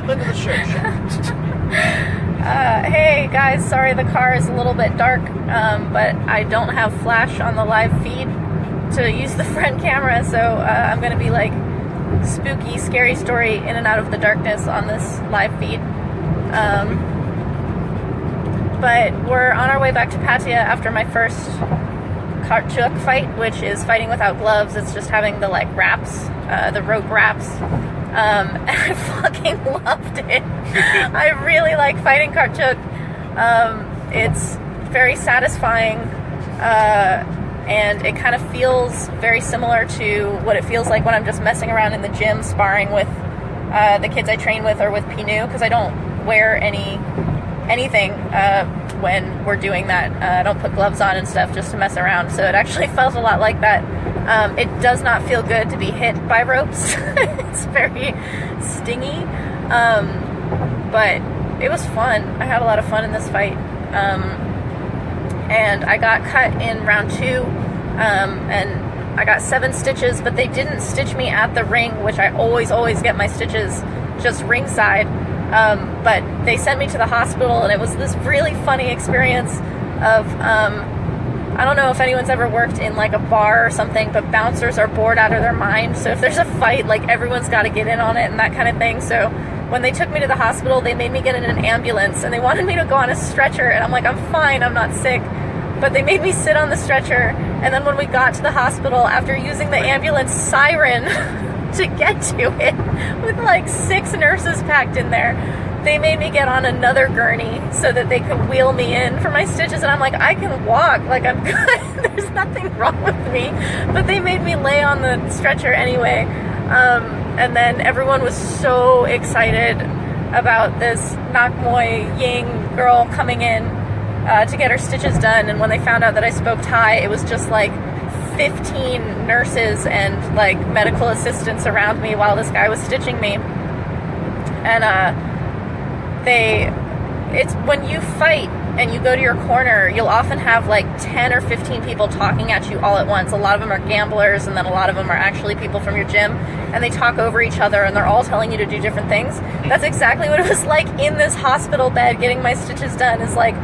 Look at the shirt. Hey guys, sorry the car is a little bit dark, but I don't have flash on the live feed to use the front camera, so I'm gonna be like spooky, scary story in and out of the darkness on this live feed. But we're on our way back to Pattaya after my first Chuek fight, which is fighting without gloves. It's just having the like wraps, the rope wraps. And I fucking loved it. I really like fighting Chuek. It's very satisfying, and it kind of feels very similar to what it feels like when I'm just messing around in the gym sparring with the kids I train with or with Pinu, because I don't wear anything when we're doing that. I don't put gloves on and stuff just to mess around, so it actually felt a lot like that. It does not feel good to be hit by ropes. It's very stingy, but it was fun. I had a lot of fun in this fight, and I got cut in round 2, and I got 7 stitches, but they didn't stitch me at the ring, which I always get my stitches just ringside. But they sent me to the hospital, and it was this really funny experience of, I don't know if anyone's ever worked in like a bar or something, but bouncers are bored out of their mind. So if there's a fight, like everyone's got to get in on it and that kind of thing. So when they took me to the hospital, they made me get in an ambulance, and they wanted me to go on a stretcher. And I'm like, I'm fine, I'm not sick. But they made me sit on the stretcher. And then when we got to the hospital, after using the ambulance siren to get to it, with like 6 nurses packed in there, they made me get on another gurney so that they could wheel me in for my stitches. And I'm like, I can walk, like I'm good. There's nothing wrong with me. But they made me lay on the stretcher anyway. And then everyone was so excited about this Muay Ying girl coming in to get her stitches done. And when they found out that I spoke Thai, it was just like 15 nurses and like medical assistants around me while this guy was stitching me. And it's when you fight and you go to your corner, you'll often have like 10 or 15 people talking at you all at once. A lot of them are gamblers, and then a lot of them are actually people from your gym, and they talk over each other, and they're all telling you to do different things. That's exactly what it was like in this hospital bed getting my stitches done. Is like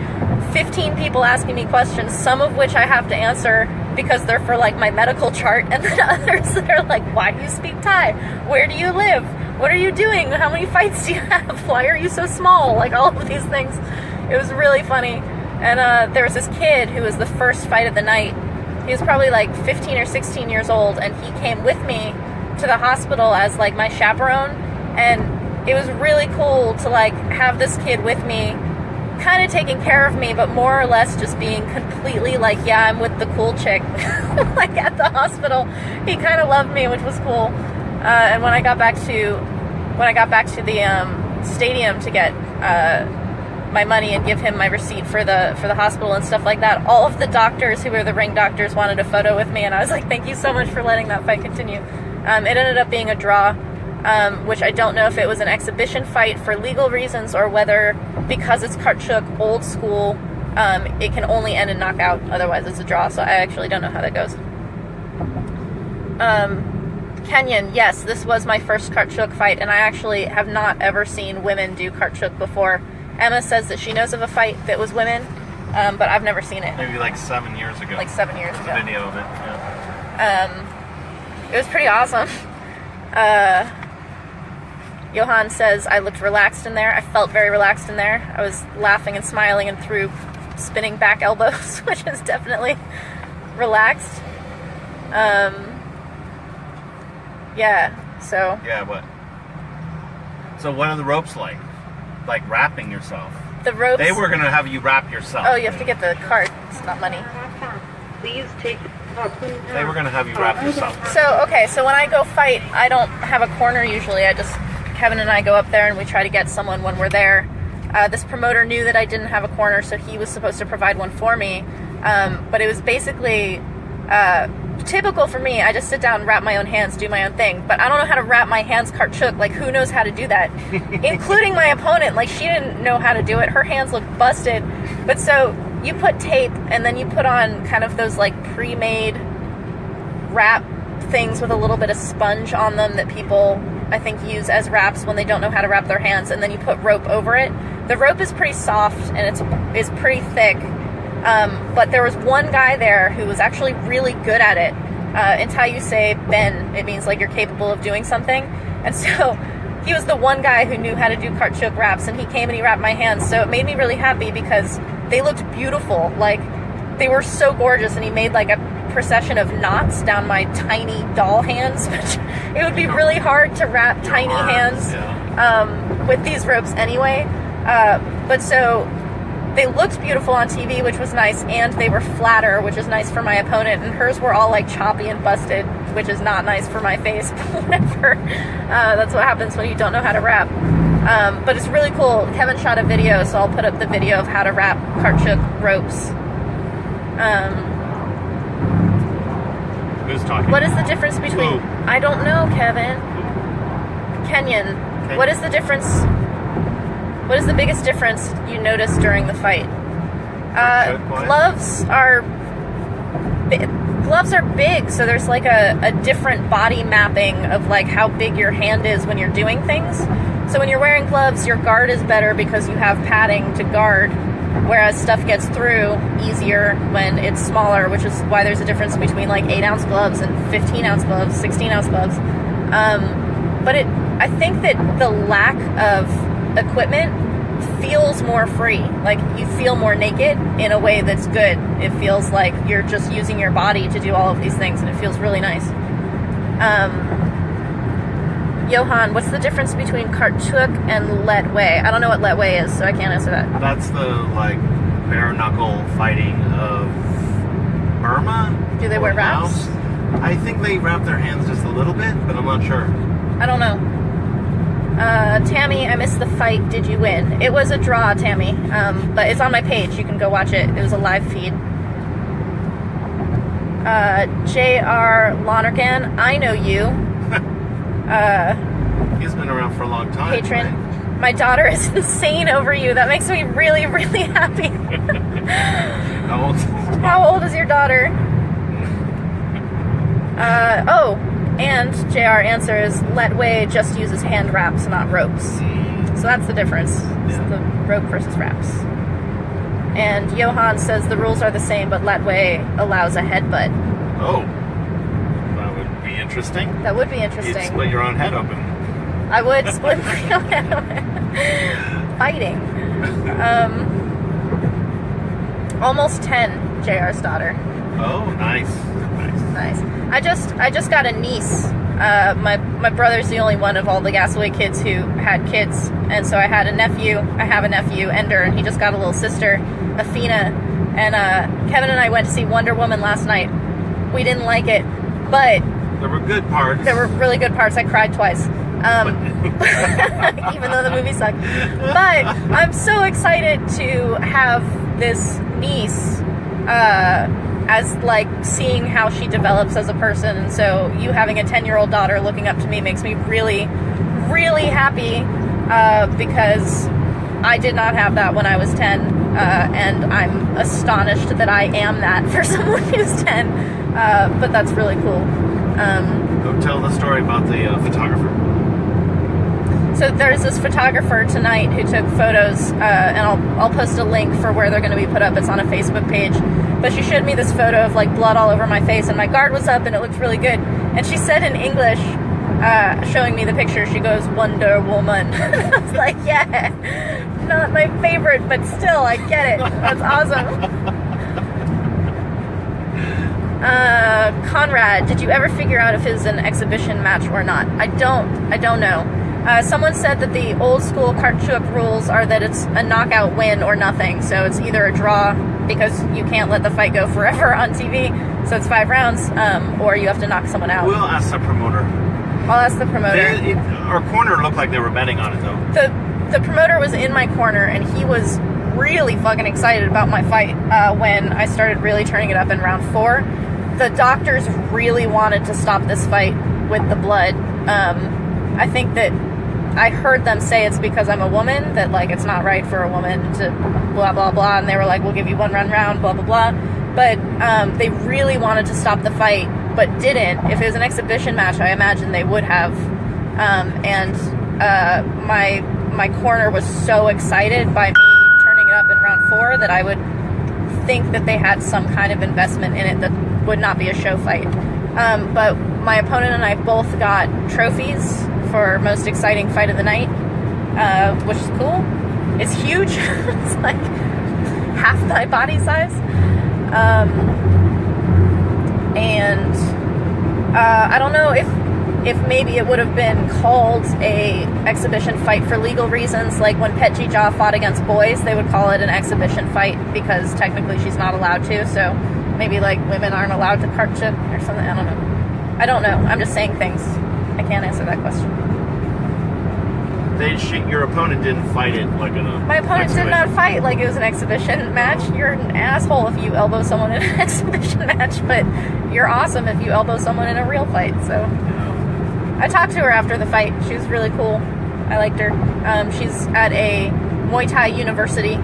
15 people asking me questions, some of which I have to answer because they're for like my medical chart, and then others that are like, why do you speak Thai? Where do you live? What are you doing? How many fights do you have? Why are you so small? Like all of these things. It was really funny. And there was this kid who was the first fight of the night. He was probably like 15 or 16 years old, and he came with me to the hospital as like my chaperone. And it was really cool to like have this kid with me, kind of taking care of me, but more or less just being completely like, yeah, I'm with the cool chick. Like at the hospital, he kind of loved me, which was cool. And when I got back to the stadium to get my money and give him my receipt for the hospital and stuff like that, all of the doctors who were the ring doctors wanted a photo with me, and I was like, thank you so much for letting that fight continue. It ended up being a draw, which I don't know if it was an exhibition fight for legal reasons or whether because it's Chuek old school, it can only end in knockout, otherwise it's a draw, so I actually don't know how that goes. Kenyan, yes, this was my first Chuek fight, and I actually have not ever seen women do Chuek before. Emma says that she knows of a fight that was women, but I've never seen it. Maybe like 7 years ago. Like 7 years ago. There's a video of it, yeah. It was pretty awesome. Johan says I looked relaxed in there. I felt very relaxed in there. I was laughing and smiling and threw spinning back elbows, which is definitely relaxed. Yeah, so... Yeah, what? So what are the ropes like? Like wrapping yourself? The ropes... They were going to have you wrap yourself. Oh, you have to get the card. It's not money. Please take... They were going to have you wrap yourself. So, okay, so when I go fight, I don't have a corner usually. Kevin and I go up there and we try to get someone when we're there. This promoter knew that I didn't have a corner, so he was supposed to provide one for me. But it was basically... typical for me. I just sit down, wrap my own hands, do my own thing. But I don't know how to wrap my hands Chuek. Like, who knows how to do that? Including my opponent. Like, she didn't know how to do it. Her hands looked busted. But so you put tape and then you put on kind of those like pre-made wrap things with a little bit of sponge on them that people, I think, use as wraps when they don't know how to wrap their hands, and then you put rope over it. The rope is pretty soft and it's pretty thick, but there was one guy there who was actually really good at it. In Thai you say ben, it means like you're capable of doing something, and so he was the one guy who knew how to do cart chook wraps, and he came and he wrapped my hands, so it made me really happy because they looked beautiful. Like, they were so gorgeous, and he made like a procession of knots down my tiny doll hands, which it would be really hard to wrap tiny hands with these ropes anyway. But so they looked beautiful on TV, which was nice, and they were flatter, which is nice for my opponent, and hers were all like choppy and busted, which is not nice for my face, but whatever. That's what happens when you don't know how to wrap. But it's really cool. Kevin shot a video, so I'll put up the video of how to wrap cart chook ropes. Who's talking? What is the difference between... I don't know, Kevin. Kenyon. What is the difference... What is the biggest difference you noticed during the fight? Gloves are big, so there's like a different body mapping of like how big your hand is when you're doing things. So when you're wearing gloves, your guard is better because you have padding to guard, whereas stuff gets through easier when it's smaller, which is why there's a difference between like 8-ounce gloves and 15-ounce gloves, 16-ounce gloves. But I think that the lack of equipment feels more free. Like, you feel more naked in a way that's good. It feels like you're just using your body to do all of these things, and it feels really nice. Johan, what's the difference between cart chook and let way? I don't know what let way is, so I can't answer that. That's the, like, bare knuckle fighting of Burma. Do they wear wraps? I think they wrap their hands just a little bit, but I'm not sure. I don't know. Tammy, I missed the fight. Did you win? It was a draw, Tammy. But it's on my page. You can go watch it. It was a live feed. J.R. Lonergan, I know you. He's been around for a long time. Patron. Right? My daughter is insane over you. That makes me really, really happy. How old is your daughter? And JR answers, let way just uses hand wraps, not ropes. So that's the difference. It's the rope versus wraps. And Johan says the rules are the same, but let way allows a headbutt. Oh. That would be interesting. That would be interesting. You'd split your own head open. I would split my own head open. Fighting. Almost 10, JR's daughter. Oh, nice. Nice. I just got a niece. My brother's the only one of all the Gasaway kids who had kids, and so I have a nephew, Ender, and he just got a little sister, Athena. And Kevin and I went to see Wonder Woman last night. We didn't like it, but there were good parts. There were really good parts. I cried twice, even though the movie sucked. But I'm so excited to have this niece. As like seeing how she develops as a person, and so you having a 10-year-old daughter looking up to me makes me really, really happy, because I did not have that when I was 10, and I'm astonished that I am that for someone who's 10, but that's really cool. Go tell the story about the photographer. So there's this photographer tonight who took photos, and I'll post a link for where they're going to be put up. It's on a Facebook page. But she showed me this photo of like blood all over my face, and my guard was up, and it looked really good. And she said in English, showing me the picture, she goes, Wonder Woman. I was like, yeah, not my favorite, but still, I get it. That's awesome. Conrad, did you ever figure out if it's an exhibition match or not? I don't know. Someone said that the old school cart chook rules are that it's a knockout win or nothing. So it's either a draw, because you can't let the fight go forever on TV, so it's 5 rounds, or you have to knock someone out. We'll ask the promoter. I'll ask the promoter. Our corner looked like they were betting on it, though. The promoter was in my corner, and he was really fucking excited about my fight when I started really turning it up in round 4. The doctors really wanted to stop this fight with the blood. I think that I heard them say it's because I'm a woman, that, like, it's not right for a woman to blah, blah, blah, and they were like, we'll give you one round, blah, blah, blah. But they really wanted to stop the fight, but didn't. If it was an exhibition match, I imagine they would have. My corner was so excited by me turning it up in round 4 that I would think that they had some kind of investment in it that would not be a show fight. But my opponent and I both got trophies for most exciting fight of the night, which is cool. It's huge. It's like half my body size. I don't know if maybe it would have been called a exhibition fight for legal reasons. Like when Petji Jha fought against boys, they would call it an exhibition fight because technically she's not allowed to. So maybe like women aren't allowed to cart chip or something. I don't know. I'm just saying things. I can't answer that question. Your opponent didn't fight it like in a... My opponent did not fight like it was an exhibition match. You're an asshole if you elbow someone in an exhibition match, but you're awesome if you elbow someone in a real fight. So I talked to her after the fight. She was really cool. I liked her. She's at a Muay Thai university,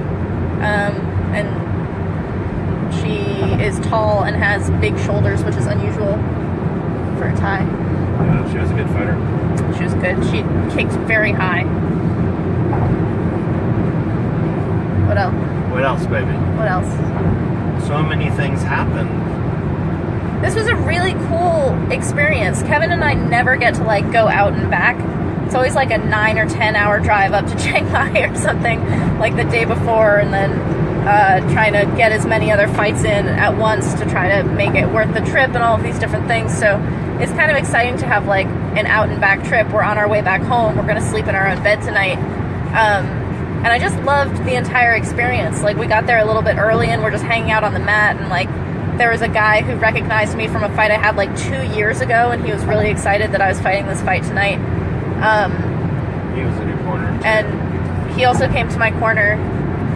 and she is tall and has big shoulders, which is unusual for a Thai. Yeah, she was a good fighter. She was good. She kicked very high. What else? What else, baby? What else? So many things happen. This was a really cool experience. Kevin and I never get to like go out and back. It's always like a 9 or 10 hour drive up to Chiang Mai or something like the day before, and then trying to get as many other fights in at once to try to make it worth the trip and all of these different things. So it's kind of exciting to have like an out and back trip. We're on our way back home. We're going to sleep in our own bed tonight. And I just loved the entire experience. Like we got there a little bit early and we're just hanging out on the mat, and like there was a guy who recognized me from a fight I had like 2 years ago, and he was really excited that I was fighting this fight tonight. He was in your corner too. And he also came to my corner,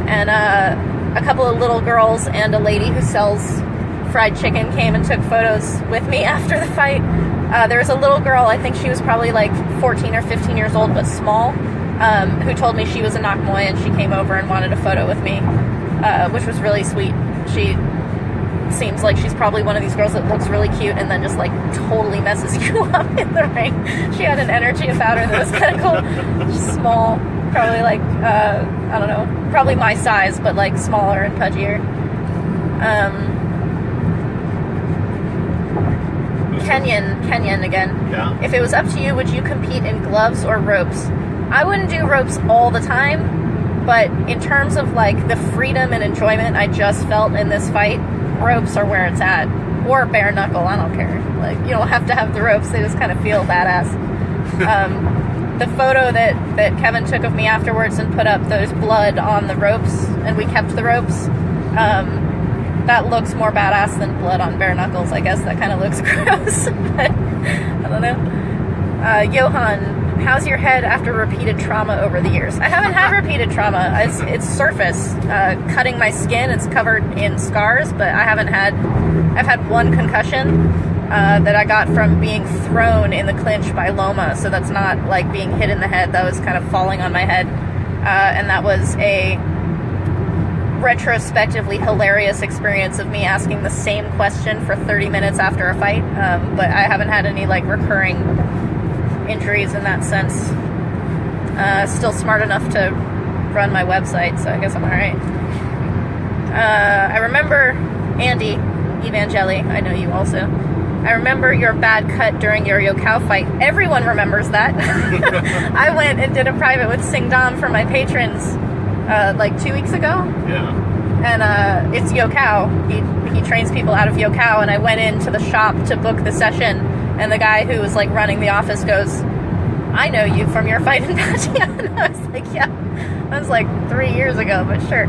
and a couple of little girls and a lady who sells fried chicken came and took photos with me after the fight. There was a little girl, I think she was probably like 14 or 15 years old, but small, who told me she was a Nak Muay, and she came over and wanted a photo with me, which was really sweet. She seems like she's probably one of these girls that looks really cute and then just like totally messes you up in the ring. She had an energy about her that was kind of cool. She's small, probably like, I don't know, probably my size, but like smaller and pudgier. Kenyan again. Yeah. If it was up to you, would you compete in gloves or ropes? I wouldn't do ropes all the time, but in terms of like the freedom and enjoyment I just felt in this fight, ropes are where it's at. Or bare knuckle, I don't care. Like, you don't have to have the ropes, they just kind of feel badass. The photo that Kevin took of me afterwards and put up, those blood on the ropes, and we kept the ropes, that looks more badass than blood on bare knuckles. I guess that kind of looks gross, but I don't know. Johan, how's your head after repeated trauma over the years? I haven't had repeated trauma. It's surface. Cutting my skin, it's covered in scars, but I've had one concussion that I got from being thrown in the clinch by Loma, so that's not like being hit in the head. That was kind of falling on my head, and that was a retrospectively hilarious experience of me asking the same question for 30 minutes after a fight, but I haven't had any like recurring injuries in that sense. Still smart enough to run my website, so I guess I'm alright. I remember Andy Evangeli, I know you also. I remember your bad cut during your Yokao fight. Everyone remembers that. I went and did a private with Sing Dam for my patrons like 2 weeks ago. Yeah. And it's Yokao. He trains people out of Yokao, and I went into the shop to book the session, and the guy who was like running the office goes, I know you from your fight in Patia. And I was like, yeah. That was like 3 years ago, but sure.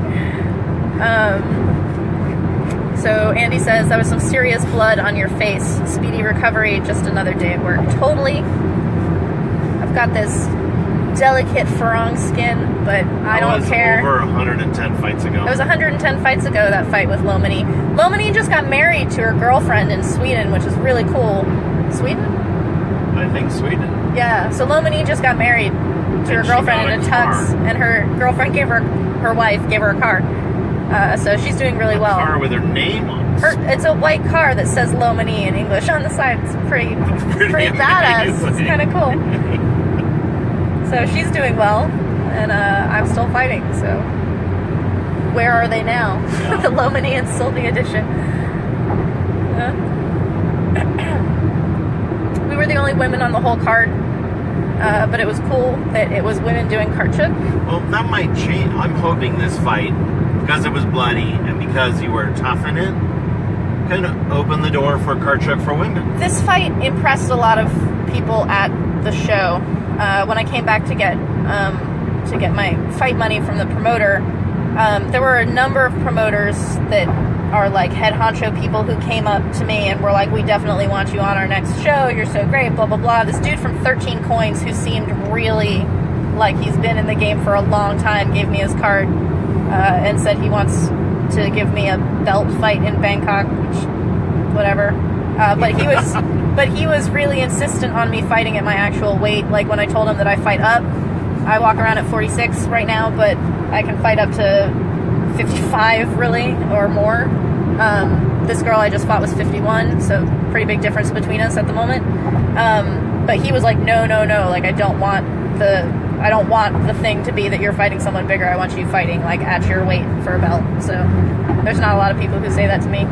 So Andy says, that was some serious blood on your face. Speedy recovery, just another day at work. Totally. I've got this delicate farang skin, but I don't care. Over 110 fights ago. It was 110 fights ago, that fight with Lomini. Lomini just got married to her girlfriend in Sweden, which is really cool. Sweden? I think Sweden. Yeah, so Lomini just got married to her And she girlfriend got in a a tux, car. and her girlfriend her wife gave her a car. So she's doing really well. car with her name on it. It's a white car that says Lomani in English on the side. It's pretty badass. It's amazing. kind of cool. So she's doing well, and I'm still fighting. So where are they now? Yeah. The Lomani and Sylvie edition. We were the only women on the whole card, but it was cool that it was women doing Chuek. Well, that might change. I'm hoping this fight, because it was bloody and because you were tough in it, kind of open the door for Chuek for women. This fight impressed a lot of people at the show. When I came back to get my fight money from the promoter, there were a number of promoters that are like head honcho people who came up to me and were like, we definitely want you on our next show, you're so great, blah blah blah. This dude from 13 Coins who seemed really like he's been in the game for a long time gave me his card and said he wants to give me a belt fight in Bangkok, which whatever. But he was really insistent on me fighting at my actual weight. Like when I told him that I fight up, I walk around at 46 right now, but I can fight up to 55 really or more. This girl I just fought was 51, so pretty big difference between us at the moment. But he was like, no, like I don't want the thing to be that you're fighting someone bigger. I want you fighting like at your weight for a belt. So there's not a lot of people who say that to me.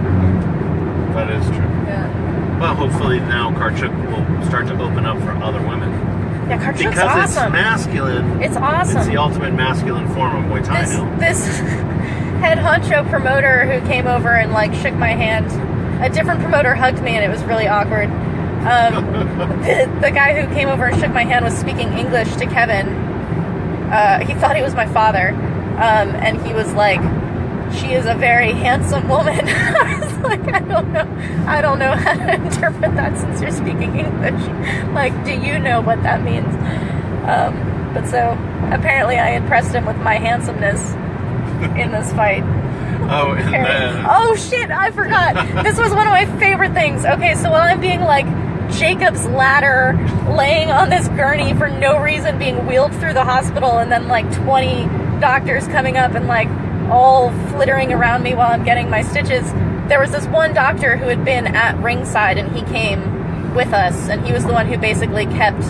That is true. Yeah. Well, hopefully now Chuek will start to open up for other women. Yeah, Chuek's Because awesome. it's masculine. It's awesome. It's the ultimate masculine form of Muay Thai now. This head honcho promoter who came over and like shook my hand. A different promoter hugged me and it was really awkward. The guy who came over and shook my hand was speaking English to Kevin. He thought he was my father, and he was like, "She is a very handsome woman." I was like, I don't know how to interpret that since you're speaking English. Like, do you know what that means? But so apparently I impressed him with my handsomeness in this fight. Oh, and then... Oh shit, I forgot. This was one of my favorite things. Okay, so while I'm being like Jacob's ladder, laying on this gurney for no reason, being wheeled through the hospital, and then like 20 doctors coming up and like all flittering around me while I'm getting my stitches, there was this one doctor who had been at ringside and he came with us, and he was the one who basically kept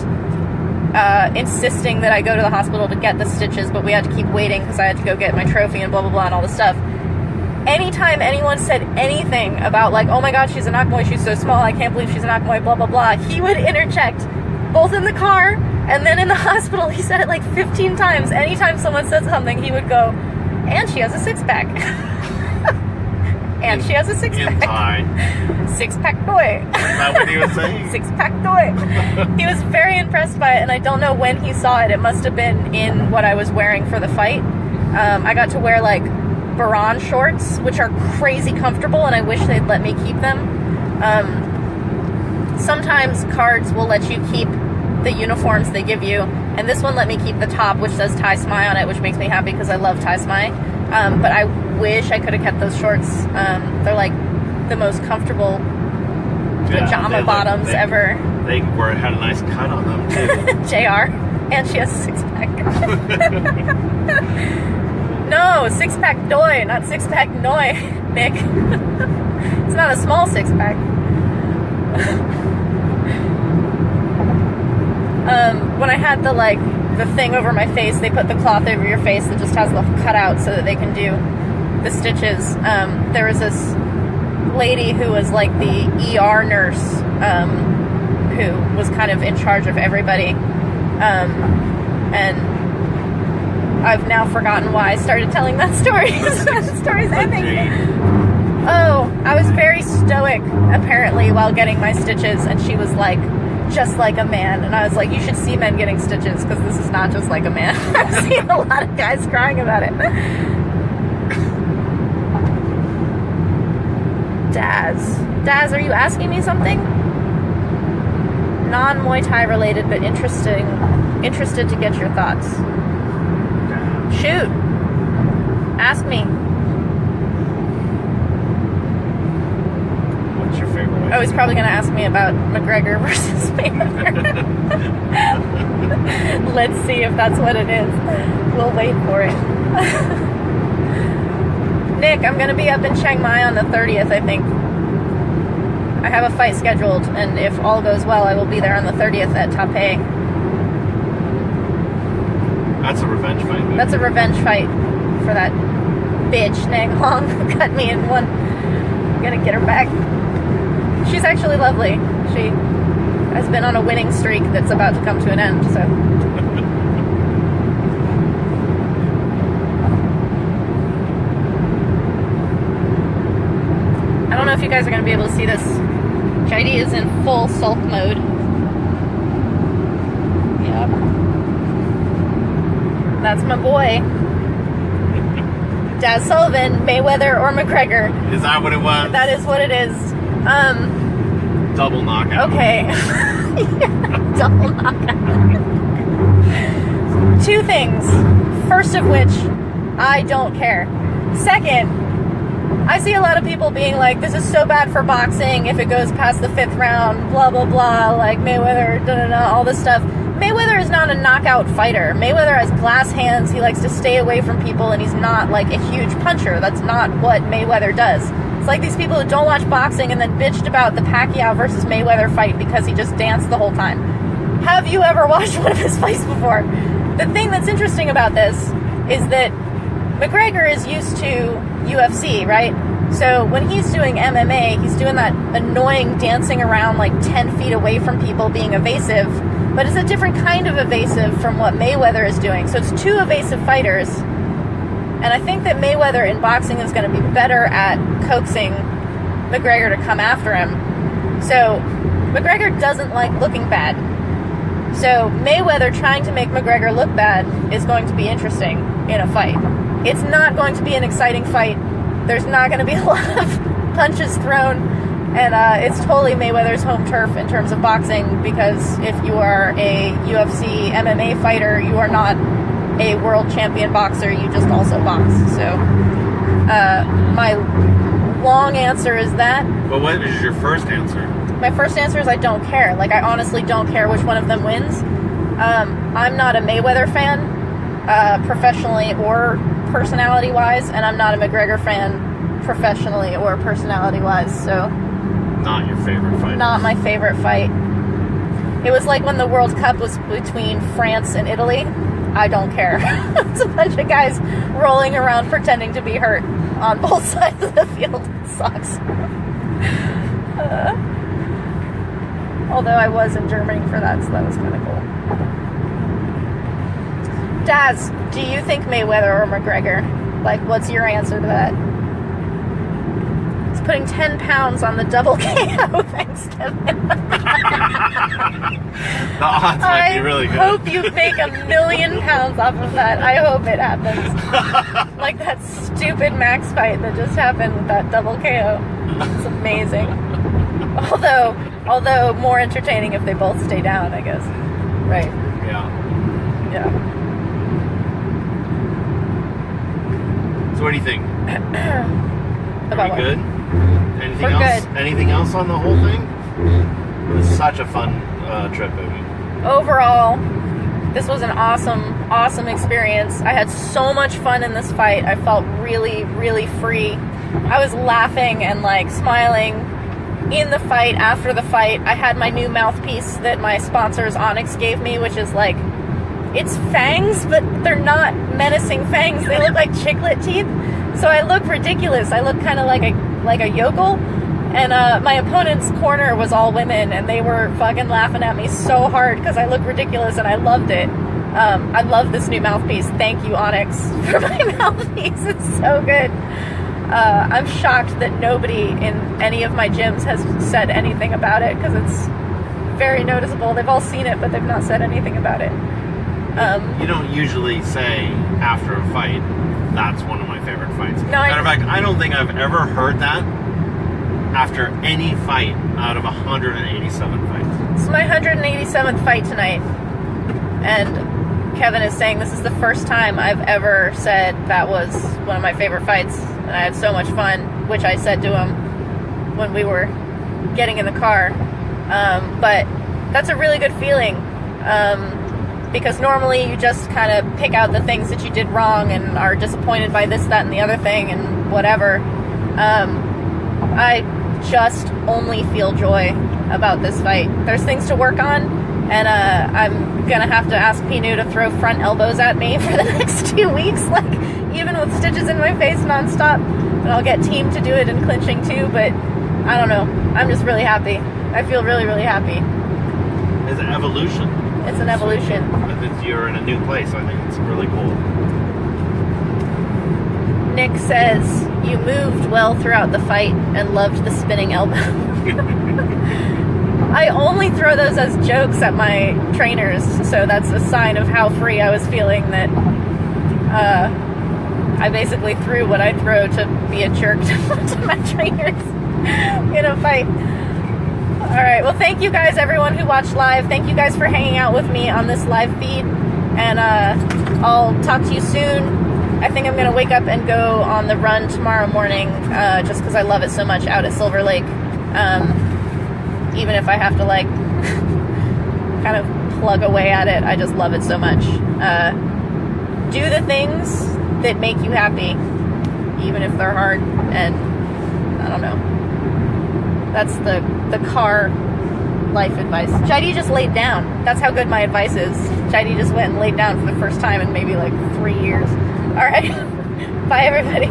insisting that I go to the hospital to get the stitches, but we had to keep waiting because I had to go get my trophy and blah blah blah and all this stuff. Anytime anyone said anything about like, oh my god, she's a Nakmoy, she's so small, I can't believe she's a Nakmoy, blah blah blah, he would interject, both in the car and then in the hospital. He said it like 15 times. Anytime someone said something, he would go, and she has a six-pack. And she has a six-pack. In Thai. Six-pack toy. Is that what he was saying? Six-pack toy. He was very impressed by it, and I don't know when he saw it. It must have been in what I was wearing for the fight. I got to wear like Baran shorts, which are crazy comfortable, and I wish they'd let me keep them. Sometimes cards will let you keep the uniforms they give you, and this one let me keep the top, which says Thai Smai on it, which makes me happy because I love Thai Smai. But I wish I could have kept those shorts. They're like the most comfortable pajama bottoms ever. They had a nice cut on them too. JR, and she has a six-pack. No, six-pack doi, not six-pack noi, Nick. It's not a small six-pack. When I had the thing over my face, they put the cloth over your face that just has the cutout so that they can do the stitches. There was this lady who was like the ER nurse, who was kind of in charge of everybody. And I've now forgotten why I started telling that story. That story's ending. Oh, I was very stoic, apparently, while getting my stitches, and she was like, just like a man. And I was like, you should see men getting stitches, because this is not just like a man. I've seen a lot of guys crying about it. Daz, are you asking me something? Non-Muay Thai related, but interested to get your thoughts. Shoot. Ask me. What's your favorite Oh, he's probably going to ask me about McGregor versus Mayweather. Let's see if that's what it is. We'll wait for it. Nick, I'm going to be up in Chiang Mai on the 30th, I think. I have a fight scheduled, and if all goes well, I will be there on the 30th at Taipei. That's a revenge fight, baby. That's a revenge fight for that bitch, Nang Hong, who cut me in one. I'm going to get her back. She's actually lovely. She has been on a winning streak that's about to come to an end, so. I don't know if you guys are going to be able to see this. JD is in full sulk mode. Yep. That's my boy. Daz Sullivan, Mayweather or McGregor. Is that what it was? That is what it is. Double knockout. Okay. Double knockout. Two things. First of which, I don't care. Second, I see a lot of people being like, this is so bad for boxing if it goes past the 5th round, blah, blah, blah, like Mayweather, da-da-da, all this stuff. Mayweather is not a knockout fighter. Mayweather has glass hands. He likes to stay away from people, and he's not like a huge puncher. That's not what Mayweather does. It's like these people who don't watch boxing and then bitched about the Pacquiao versus Mayweather fight because he just danced the whole time. Have you ever watched one of his fights before? The thing that's interesting about this is that McGregor is used to UFC, right? So when he's doing MMA, he's doing that annoying dancing around like 10 feet away from people, being evasive. But it's a different kind of evasive from what Mayweather is doing. So it's two evasive fighters. And I think that Mayweather in boxing is going to be better at coaxing McGregor to come after him. So McGregor doesn't like looking bad. So Mayweather trying to make McGregor look bad is going to be interesting in a fight. It's not going to be an exciting fight. There's not going to be a lot of punches thrown. And it's totally Mayweather's home turf in terms of boxing, because if you are a UFC MMA fighter, you are not a world champion boxer, you just also box. So my long answer is that. But what is your first answer? My first answer is I don't care. Like, I honestly don't care which one of them wins. I'm not a Mayweather fan, professionally or personality-wise, and I'm not a McGregor fan, professionally or personality-wise, so... Not your favorite fight. Not my favorite fight. It was like when the World Cup was between France and Italy. I don't care. It's a bunch of guys rolling around pretending to be hurt on both sides of the field. It sucks. Although I was in Germany for that, so that was kind of cool. Daz, do you think Mayweather or McGregor? Like, what's your answer to that? It's putting 10 pounds on the double KO. Thanks, Kevin. The odds might be really good. I hope you make 1,000,000 pounds off of that. I hope it happens. Like that stupid Max fight that just happened with that double KO. It's amazing. Although more entertaining if they both stay down, I guess. Right. Yeah. Yeah. So what do you think? About Are we good? Anything We're else? good. Anything else on the whole thing? It was such a fun trip, baby. Overall, this was an awesome experience. I had so much fun in this fight. I felt really, really free. I was laughing and like smiling in the fight, after the fight. I had my new mouthpiece that my sponsors Onyx gave me, which is like, it's fangs, but they're not menacing fangs. They look like chiclet teeth. So I look ridiculous. I look kind of like a yokel. And my opponent's corner was all women, and they were fucking laughing at me so hard because I look ridiculous, and I loved it. I love this new mouthpiece. Thank you, Onyx, for my mouthpiece. It's so good. I'm shocked that nobody in any of my gyms has said anything about it, because it's very noticeable. They've all seen it, but they've not said anything about it. You don't usually say after a fight, that's one of my favorite fights. No, Matter of fact, I don't think I've ever heard that after any fight out of 187 fights. It's my 187th fight tonight, and Kevin is saying this is the first time I've ever said that was one of my favorite fights, and I had so much fun, which I said to him when we were getting in the car. But that's a really good feeling, because normally you just kind of pick out the things that you did wrong and are disappointed by this, that, and the other thing and whatever. I just only feel joy about this fight. There's things to work on, and I'm gonna have to ask Pinu to throw front elbows at me for the next 2 weeks, like even with stitches in my face nonstop. And I'll get team to do it in clinching too, but I don't know. I'm just really happy. I feel really, really happy. It's an evolution. It's an evolution. You're in a new place. I think it's really cool. Nick says, you moved well throughout the fight and loved the spinning elbow. I only throw those as jokes at my trainers, so that's a sign of how free I was feeling, that I basically threw what I throw to be a jerk to my trainers in a fight. Alright, well thank you guys, everyone who watched live. Thank you guys for hanging out with me on this live feed, and I'll talk to you soon. I think I'm going to wake up and go on the run tomorrow morning, just because I love it so much out at Silver Lake. Even if I have to, like, kind of plug away at it, I just love it so much. Do the things that make you happy, even if they're hard, and I don't know. That's the car life advice. Jaidi just laid down. That's how good my advice is. Jaidi just went and laid down for the first time in maybe like 3 years. All right. Bye, everybody.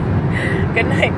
Good night.